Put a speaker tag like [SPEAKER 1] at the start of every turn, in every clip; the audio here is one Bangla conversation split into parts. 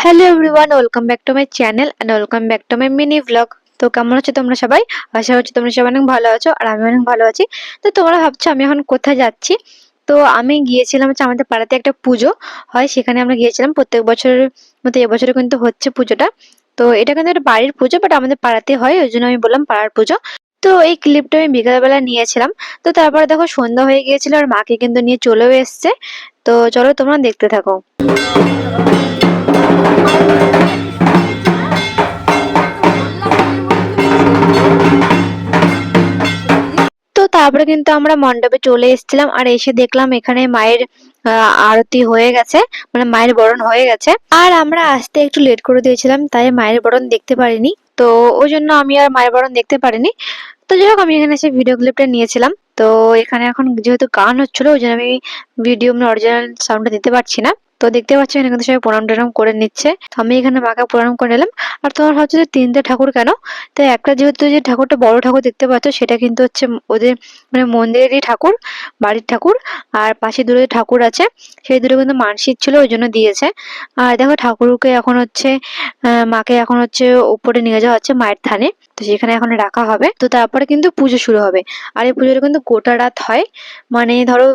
[SPEAKER 1] Hello everyone, welcome back to my channel and welcome back to my mini blog. তো কেমন আছো তোমরা সবাই? আশা করছি তোমরা সবাই অনেক ভালো আছো আর আমি অনেক ভালো আছি। তো তোমরা ভাবছো আমি এখন কোথায় যাচ্ছি। তো আমি গিয়েছিলাম হচ্ছে আমাদের পাড়াতে একটা পুজো হয়, সেখানে আমরা গিয়েছিলাম। প্রত্যেক বছরের মতো এবছরে কিন্তু হচ্ছে পুজোটা। তো এটা কিন্তু একটা বাড়ির পুজো, বাট আমাদের পাড়াতে হয়, ওই জন্য আমি বললাম পাড়ার পুজো। তো এই ক্লিপটা আমি বিকালবেলা নিয়েছিলাম। তো তারপরে দেখো সন্ধ্যা হয়ে গিয়েছিল আর মাকে কিন্তু নিয়ে চলেও এসছে। তো চলো তোমরা দেখতে থাকো। তো তারপরে কিন্তু আমরা মণ্ডপে চলে এসেছিলাম আর এসে দেখলাম এখানে মায়ের আরতি হয়ে গেছে, মানে মায়ের বরণ হয়ে গেছে। আর আমরা আসতে একটু লেট করে দিয়েছিলাম, তাই মায়ের বরণ দেখতে পারিনি। তো ওই জন্য আমি আর মায়ের বরণ দেখতে পারিনি। তো যাই হোক, আমি এখানে এসে ভিডিও ক্লিপটা নিয়েছিলাম। তো এখানে এখন যেহেতু গান হচ্ছিল, ওই জন্য আমি ভিডিও মানে অরিজিনাল সাউন্ডটা দিতে পারছি না। তো দেখতে পাচ্ছি এখানে কিন্তু সবাই প্রণাম টনাম করে নিচ্ছে। তো আমি এখানে মাকে প্রণাম করে নিলাম। আর তোমার ভাবছো যে তিনটে ঠাকুর কেন? তো একটা যেহেতু যে ঠাকুরটা বড় ঠাকুর দেখতে পাচ্ছ, সেটা কিন্তু হচ্ছে ওদের মানে মন্দিরেরই ঠাকুর, বাড়ির ঠাকুর। আর পাশে দুটো ঠাকুর আছে, সেই দুটো কিন্তু মানসিক ছিল, ওই জন্য দিয়েছে। আর দেখো ঠাকুরকে এখন হচ্ছে মাকে এখন হচ্ছে উপরে নিয়ে যাওয়া হচ্ছে মায়ের থানে। তো সেখানে এখন রাখা হবে। তো তারপরে কিন্তু পুজো শুরু হবে। আর এই পুজোটা কিন্তু গোটা রাত হয়, মানে ধরো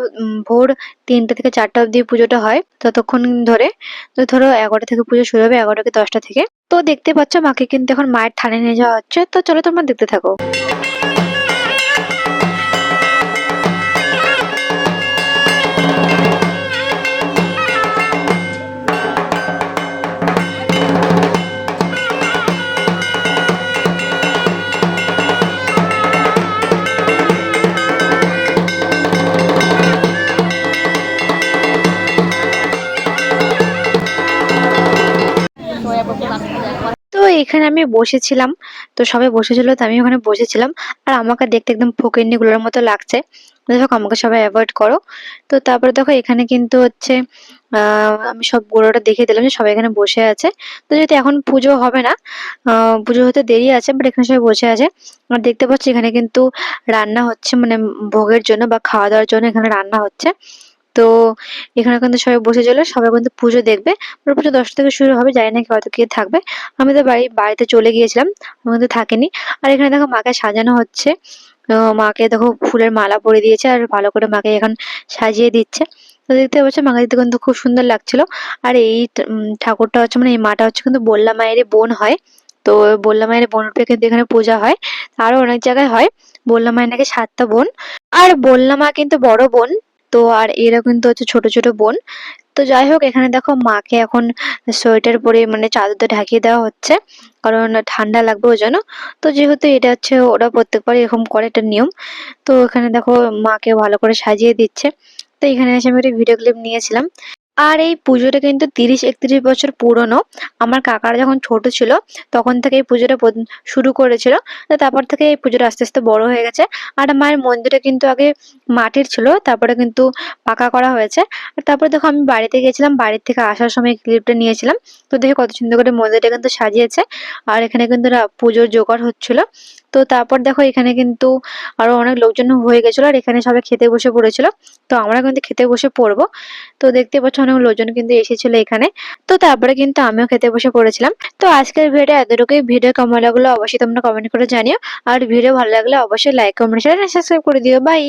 [SPEAKER 1] ভোর 3টে থেকে 4টা অব্দি পুজোটা হয়, ততক্ষণ ধরে। তো ধরো 11টা থেকে পুজো শুরু হবে, 11টা কি 10টা থেকে। তো দেখতে পাচ্ছ মাকে কিন্তু এখন মায়ের থানে নিয়ে যাওয়া হচ্ছে। তো চলো তোমরা দেখতে থাকো। তো এখানে আমি বসেছিলাম। তো সবাই বসেছিল, তো আমি ওখানে বসেছিলাম। আর আমাকে দেখতে একদম ফকিন্নিগুলোর মতো লাগছে। দেখো আমাকে সবাই অ্যাভয়েড করো। তো তারপরে দেখো এখানে কিন্তু হচ্ছে আমি সব গুলোটা দেখিয়ে দিলাম যে সবাই এখানে বসে আছে। তো যেহেতু এখন পুজো হবে না, পুজো হতে দেরি আছে, বাট এখানে সবাই বসে আছে। আর দেখতে পাচ্ছি এখানে কিন্তু রান্না হচ্ছে, মানে ভোগের জন্য বা খাওয়া দাওয়ার জন্য এখানে রান্না হচ্ছে। তো এখানে কিন্তু সবাই বসেছিল, সবাই কিন্তু পুজো দেখবে। পুজো 10টা থেকে শুরু হবে, জানি না কত কি থাকবে। আমি তো বাড়িতে চলে গিয়েছিলাম, আমি কিন্তু থাকিনি। আর এখানে দেখো মাকে সাজানো হচ্ছে। মাকে দেখো ফুলের মালা পরিয়ে দিয়েছে আর ভালো করে মাকে এখন সাজিয়ে দিচ্ছে। তো দেখতে পাচ্ছ মাকে দেখতে কিন্তু খুব সুন্দর লাগছিল। আর এই ঠাকুরটা হচ্ছে, মানে এই মাটা হচ্ছে কিন্তু বল্লা মায়েরই বোন হয়। তো বল্লা মায়ের বোন রূপে কিন্তু এখানে পূজা হয়। আরো অনেক জায়গায় হয়। বল্লা মায়ের নাকি 7টা বোন। আর বল্লা মা কিন্তু বড় বোন। তো আর এরা কিন্তু হচ্ছে ছোট ছোট বোন। তো যাই হোক, এখানে দেখো মাকে এখন সোয়েটার পরে মানে চাদর দিয়ে ঢাকিয়ে দেওয়া হচ্ছে, কারণ ঠান্ডা লাগবে ওই জন্য। তো যেহেতু এটা হচ্ছে ওরা প্রত্যেকবার এরকম করে, একটা নিয়ম। তো এখানে দেখো মাকে ভালো করে সাজিয়ে দিচ্ছে। তো এখানে এসে আমি একটা ভিডিও ক্লিপ নিয়েছিলাম। আর এই পুজোটা কিন্তু 30-31 বছর পুরনো। আমার কাকারা যখন ছোট ছিল, তখন থেকে এই পুজোটা শুরু করেছিল। তো তারপর থেকে এই পুজোটা আস্তে আস্তে বড় হয়ে গেছে। আর মায়ের মন্দিরটা কিন্তু আগে মাটির ছিল, তারপরে কিন্তু পাকা করা হয়েছে। আর তারপরে দেখো আমি বাড়িতে গেছিলাম, বাড়ির থেকে আসার সময় এই ক্লিপটা নিয়েছিলাম। তো দেখে কত সুন্দর করে মন্দিরটা কিন্তু সাজিয়েছে। আর এখানে কিন্তু পুজোর জোগাড় হচ্ছিল। তো তারপর দেখো এখানে কিন্তু আরো অনেক লোকজন হয়ে গেছিল, আর এখানে সবাই খেতে বসে পড়েছিল। তো আমরা কিন্তু খেতে বসে পড়বো। তো দেখতে পাচ্ছ অনেক লোকজন কিন্তু এসেছিল এখানে। তো তারপরে কিন্তু আমিও খেতে বসে পড়েছিলাম। তো আজকের ভিডিও এতটুকুই। ভিডিও কেমন লাগলো অবশ্যই তোমরা কমেন্ট করে জানিও। আর ভিডিও ভালো লাগলে অবশ্যই লাইক কমেন্ট শেয়ার সাবস্ক্রাইব করে দিও। বাই।